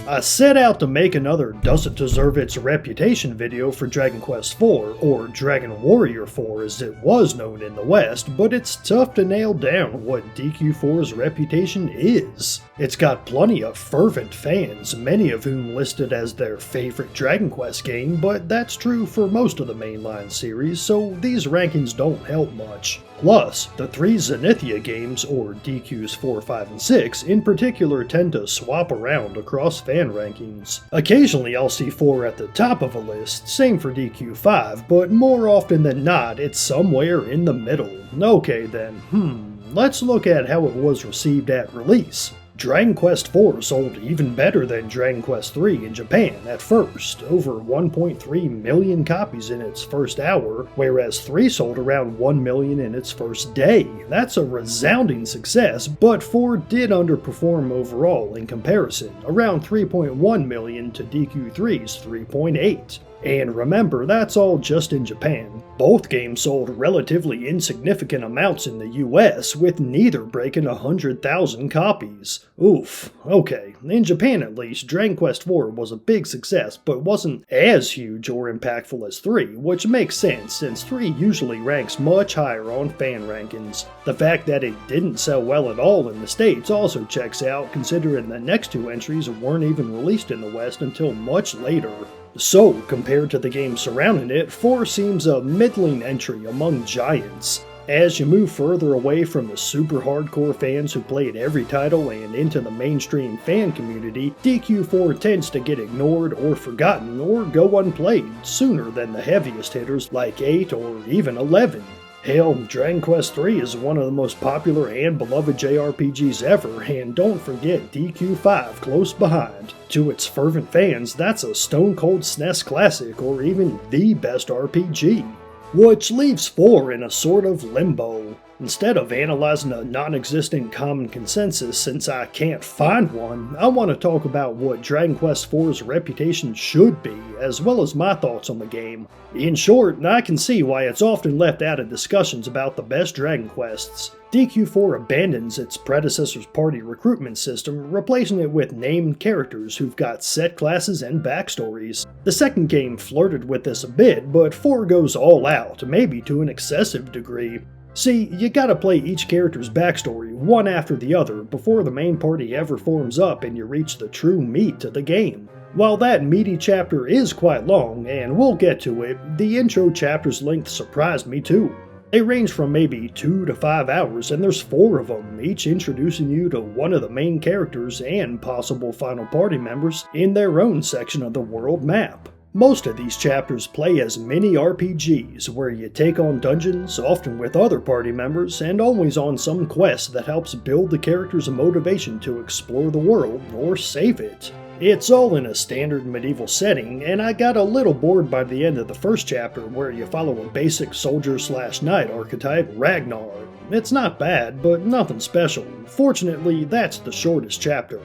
I set out to make another Does It Deserve Its Reputation video for Dragon Quest IV, or Dragon Warrior IV as it was known in the West, but it's tough to nail down what DQ4's reputation is. It's got plenty of fervent fans, many of whom list it as their favorite Dragon Quest game, but that's true for most of the mainline series, so these rankings don't help much. Plus, the three Zenithia games, or DQs 4, 5, and 6, in particular tend to swap around across fan rankings. Occasionally I'll see 4 at the top of a list, same for DQ 5, but more often than not it's somewhere in the middle. Okay then, let's look at how it was received at release. Dragon Quest IV sold even better than Dragon Quest III in Japan at first, over 1.3 million copies in its first hour, whereas 3 sold around 1 million in its first day. That's a resounding success, but 4 did underperform overall in comparison, around 3.1 million to DQ3's 3.8. And remember, that's all just in Japan. Both games sold relatively insignificant amounts in the US, with neither breaking 100,000 copies. Oof, okay, in Japan at least, Dragon Quest IV was a big success, but wasn't as huge or impactful as 3, which makes sense since 3 usually ranks much higher on fan rankings. The fact that it didn't sell well at all in the States also checks out, considering the next 2 entries weren't even released in the West until much later. So, compared to the games surrounding it, 4 seems a middling entry among giants. As you move further away from the super hardcore fans who played every title and into the mainstream fan community, DQ4 tends to get ignored or forgotten or go unplayed sooner than the heaviest hitters like 8 or even 11. Hell, Dragon Quest III is one of the most popular and beloved JRPGs ever, and don't forget DQ5 close behind. To its fervent fans, that's a stone-cold SNES classic or even the best RPG. Which leaves 4 in a sort of limbo. Instead of analyzing a non-existent common consensus since I can't find one, I want to talk about what Dragon Quest IV's reputation should be, as well as my thoughts on the game. In short, I can see why it's often left out of discussions about the best Dragon Quests. DQ4 abandons its predecessor's party recruitment system, replacing it with named characters who've got set classes and backstories. The second game flirted with this a bit, but 4 goes all out, maybe to an excessive degree. See, you gotta play each character's backstory one after the other before the main party ever forms up and you reach the true meat of the game. While that meaty chapter is quite long, and we'll get to it, the intro chapter's length surprised me too. They range from maybe 2 to 5 hours, and there's 4 of them, each introducing you to one of the main characters and possible final party members in their own section of the world map. Most of these chapters play as mini RPGs, where you take on dungeons, often with other party members, and always on some quest that helps build the character's motivation to explore the world or save it. It's all in a standard medieval setting, and I got a little bored by the end of the first chapter where you follow a basic soldier/knight archetype, Ragnar. It's not bad, but nothing special. Fortunately, that's the shortest chapter.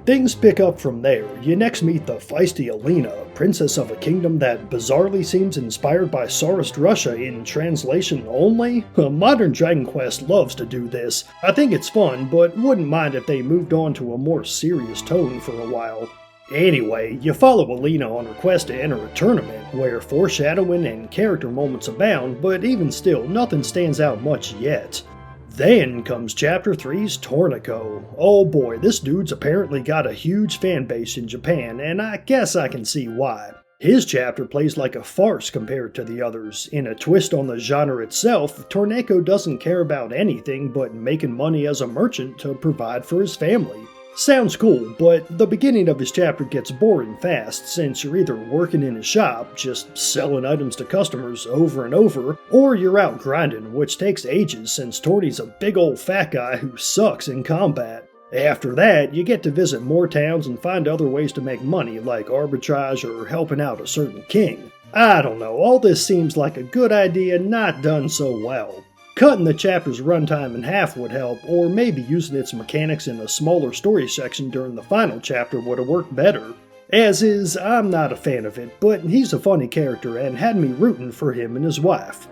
Things pick up from there. You next meet the feisty Alina, princess of a kingdom that bizarrely seems inspired by Tsarist Russia in translation only. Modern Dragon Quest loves to do this. I think it's fun, but wouldn't mind if they moved on to a more serious tone for a while. Anyway, you follow Alina on her quest to enter a tournament, where foreshadowing and character moments abound, but even still, nothing stands out much yet. Then comes Chapter 3's Torneko. Oh boy, this dude's apparently got a huge fan base in Japan, and I guess I can see why. His chapter plays like a farce compared to the others. In a twist on the genre itself, Torneko doesn't care about anything but making money as a merchant to provide for his family. Sounds cool, but the beginning of his chapter gets boring fast since you're either working in his shop, just selling items to customers over and over, or you're out grinding, which takes ages since Torny's a big old fat guy who sucks in combat. After that, you get to visit more towns and find other ways to make money like arbitrage or helping out a certain king. I don't know, all this seems like a good idea not done so well. Cutting the chapter's runtime in half would help, or maybe using its mechanics in a smaller story section during the final chapter would have worked better. As is, I'm not a fan of it, but he's a funny character and had me rooting for him and his wife.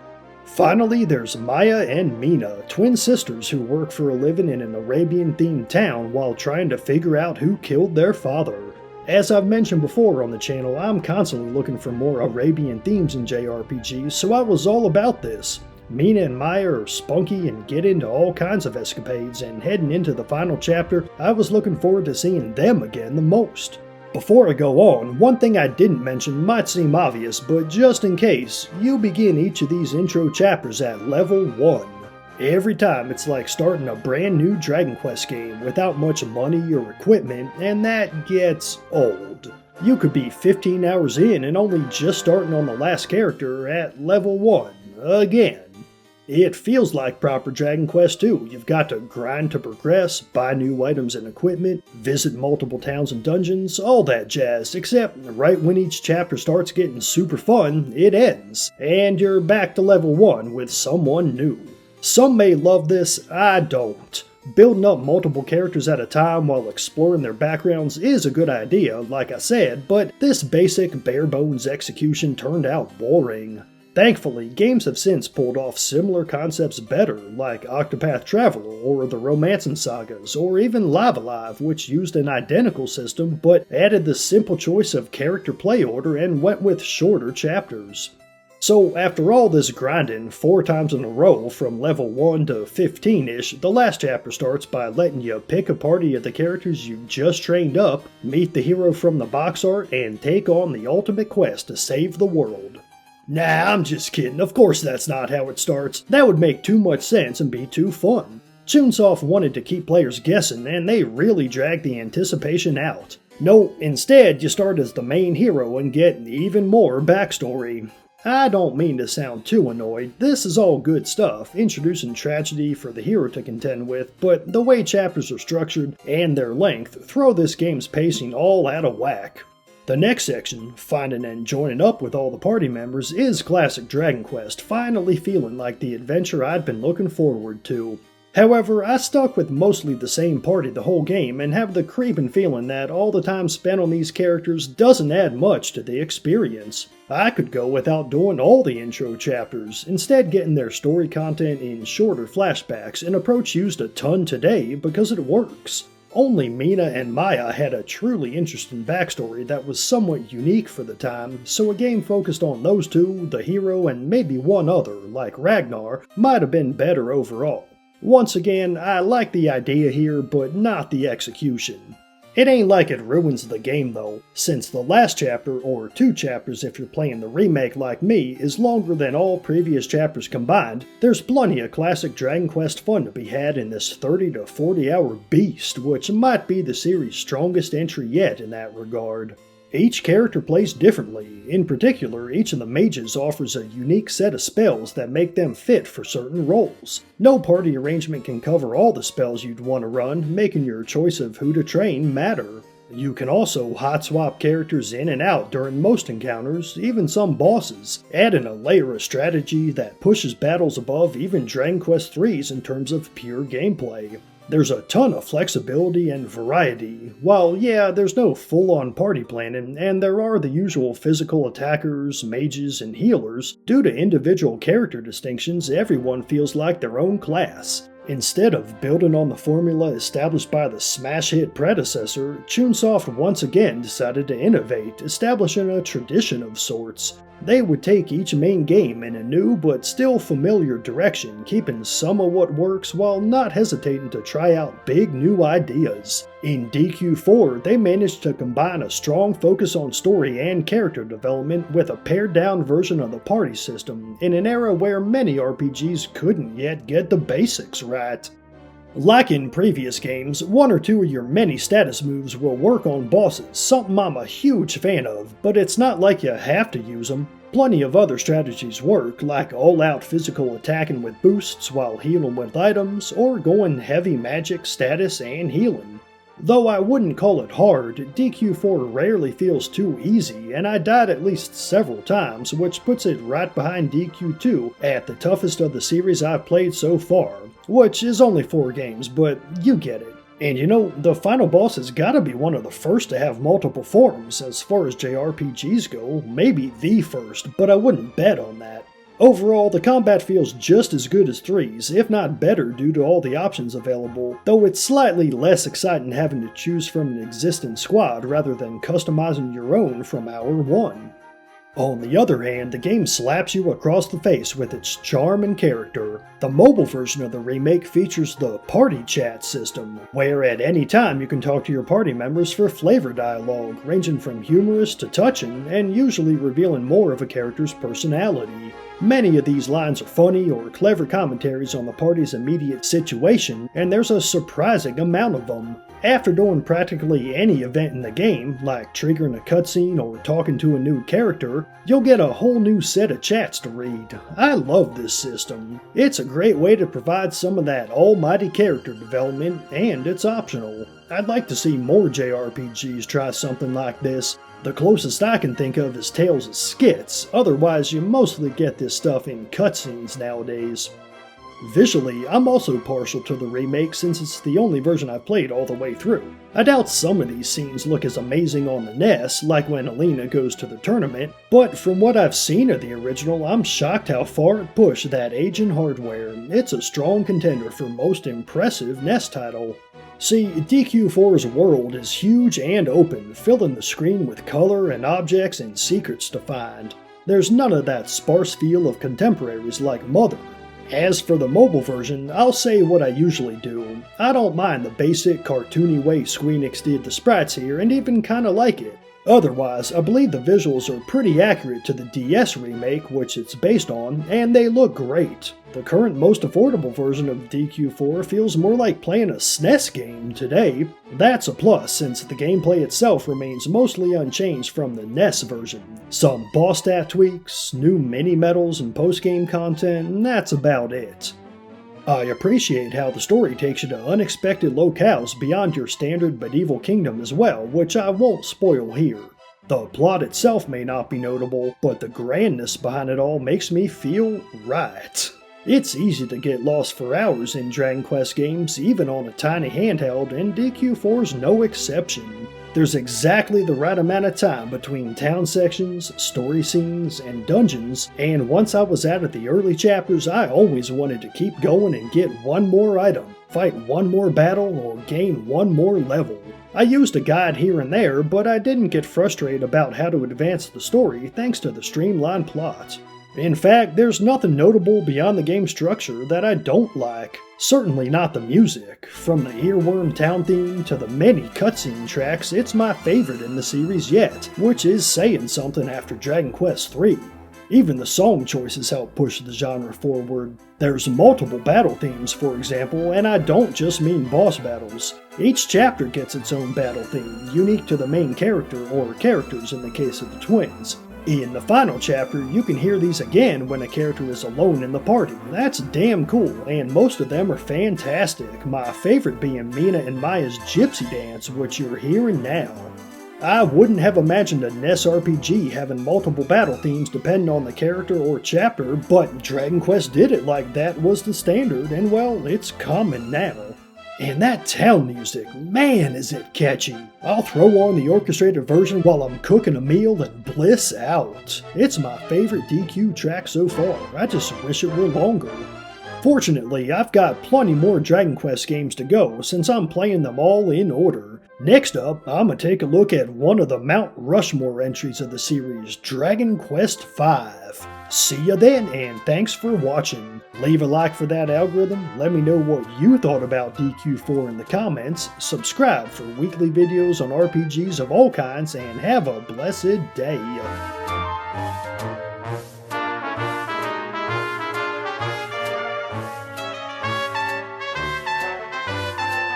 Finally, there's Maya and Mina, twin sisters who work for a living in an Arabian-themed town while trying to figure out who killed their father. As I've mentioned before on the channel, I'm constantly looking for more Arabian themes in JRPGs, so I was all about this. Mina and Maya are spunky and get into all kinds of escapades, and heading into the final chapter, I was looking forward to seeing them again the most. Before I go on, one thing I didn't mention might seem obvious, but just in case, you begin each of these intro chapters at level 1. Every time it's like starting a brand new Dragon Quest game without much money or equipment, and that gets old. You could be 15 hours in and only just starting on the last character at level 1 again. It feels like proper Dragon Quest too. You've got to grind to progress, buy new items and equipment, visit multiple towns and dungeons, all that jazz, except right when each chapter starts getting super fun, it ends, and you're back to level 1 with someone new. Some may love this, I don't. Building up multiple characters at a time while exploring their backgrounds is a good idea, like I said, but this basic bare-bones execution turned out boring. Thankfully, games have since pulled off similar concepts better, like Octopath Traveler or the Romancing Sagas, or even Live Alive, which used an identical system but added the simple choice of character play order and went with shorter chapters. So after all this grinding 4 times in a row from level 1 to 15-ish, the last chapter starts by letting you pick a party of the characters you just trained up, meet the hero from the box art, and take on the ultimate quest to save the world. Nah, I'm just kidding, of course that's not how it starts. That would make too much sense and be too fun. Chunsoft wanted to keep players guessing, and they really dragged the anticipation out. No, instead you start as the main hero and get even more backstory. I don't mean to sound too annoyed, this is all good stuff, introducing tragedy for the hero to contend with, but the way chapters are structured and their length throw this game's pacing all out of whack. The next section, finding and joining up with all the party members, is classic Dragon Quest, finally feeling like the adventure I'd been looking forward to. However, I stuck with mostly the same party the whole game and have the creeping feeling that all the time spent on these characters doesn't add much to the experience. I could go without doing all the intro chapters, instead getting their story content in shorter flashbacks, an approach used a ton today because it works. Only Mina and Maya had a truly interesting backstory that was somewhat unique for the time, so a game focused on those two, the hero, and maybe one other, like Ragnar, might have been better overall. Once again, I like the idea here, but not the execution. It ain't like it ruins the game though, since the last chapter, or 2 chapters if you're playing the remake like me, is longer than all previous chapters combined. There's plenty of classic Dragon Quest fun to be had in this 30 to 40 hour beast, which might be the series' strongest entry yet in that regard. Each character plays differently. In particular, each of the mages offers a unique set of spells that make them fit for certain roles. No party arrangement can cover all the spells you'd want to run, making your choice of who to train matter. You can also hot swap characters in and out during most encounters, even some bosses, adding a layer of strategy that pushes battles above even Dragon Quest III's in terms of pure gameplay. There's a ton of flexibility and variety. While yeah, there's no full-on party planning, and there are the usual physical attackers, mages, and healers, due to individual character distinctions, everyone feels like their own class. Instead of building on the formula established by the smash hit predecessor, Chunsoft once again decided to innovate, establishing a tradition of sorts. They would take each main game in a new but still familiar direction, keeping some of what works while not hesitating to try out big new ideas. In DQ4, they managed to combine a strong focus on story and character development with a pared-down version of the party system, in an era where many RPGs couldn't yet get the basics right. Like in previous games, 1 or 2 of your many status moves will work on bosses, something I'm a huge fan of, but it's not like you have to use them. Plenty of other strategies work, like all-out physical attacking with boosts while healing with items, or going heavy magic, status, and healing. Though I wouldn't call it hard, DQ4 rarely feels too easy, and I died at least several times, which puts it right behind DQ2 at the toughest of the series I've played so far, which is only 4 games, but you get it. And you know, the final boss has gotta be one of the first to have multiple forms as far as JRPGs go, maybe the first, but I wouldn't bet on that. Overall, the combat feels just as good as 3's, if not better due to all the options available, though it's slightly less exciting having to choose from an existing squad rather than customizing your own from hour 1. On the other hand, the game slaps you across the face with its charm and character. The mobile version of the remake features the party chat system, where at any time you can talk to your party members for flavor dialogue, ranging from humorous to touching, and usually revealing more of a character's personality. Many of these lines are funny or clever commentaries on the party's immediate situation, and there's a surprising amount of them. After doing practically any event in the game, like triggering a cutscene or talking to a new character, you'll get a whole new set of chats to read. I love this system. It's a great way to provide some of that almighty character development, and it's optional. I'd like to see more JRPGs try something like this. The closest I can think of is Tales' skits, otherwise you mostly get this stuff in cutscenes nowadays. Visually, I'm also partial to the remake since it's the only version I've played all the way through. I doubt some of these scenes look as amazing on the NES, like when Alina goes to the tournament, but from what I've seen of the original, I'm shocked how far it pushed that aging hardware. It's a strong contender for most impressive NES title. See, DQ4's world is huge and open, filling the screen with color and objects and secrets to find. There's none of that sparse feel of contemporaries like Mother. As for the mobile version, I'll say what I usually do. I don't mind the basic, cartoony way Squeenix did the sprites here and even kinda like it. Otherwise, I believe the visuals are pretty accurate to the DS remake, which it's based on, and they look great. The current most affordable version of DQ4 feels more like playing a SNES game today. That's a plus, since the gameplay itself remains mostly unchanged from the NES version. Some boss stat tweaks, new mini-medals and post-game content, and that's about it. I appreciate how the story takes you to unexpected locales beyond your standard medieval kingdom as well, which I won't spoil here. The plot itself may not be notable, but the grandness behind it all makes me feel right. It's easy to get lost for hours in Dragon Quest games, even on a tiny handheld, and DQ4's no exception. There's exactly the right amount of time between town sections, story scenes, and dungeons, and once I was out of the early chapters, I always wanted to keep going and get one more item, fight one more battle, or gain one more level. I used a guide here and there, but I didn't get frustrated about how to advance the story thanks to the streamlined plot. In fact, there's nothing notable beyond the game structure that I don't like. Certainly not the music. From the earworm town theme to the many cutscene tracks, it's my favorite in the series yet, which is saying something after Dragon Quest III. Even the song choices help push the genre forward. There's multiple battle themes, for example, and I don't just mean boss battles. Each chapter gets its own battle theme, unique to the main character or characters in the case of the twins. In the final chapter, you can hear these again when a character is alone in the party. That's damn cool, and most of them are fantastic, my favorite being Mina and Maya's Gypsy Dance, which you're hearing now. I wouldn't have imagined a NES RPG having multiple battle themes depending on the character or chapter, but Dragon Quest did it like that was the standard, and well, it's common now. And that town music, man is it catchy. I'll throw on the orchestrated version while I'm cooking a meal and bliss out. It's my favorite DQ track so far, I just wish it were longer. Fortunately, I've got plenty more Dragon Quest games to go since I'm playing them all in order. Next up, I'm gonna take a look at one of the Mount Rushmore entries of the series, Dragon Quest V. See ya then, and thanks for watching. Leave a like for that algorithm, let me know what you thought about DQ4 in the comments, subscribe for weekly videos on RPGs of all kinds, and have a blessed day.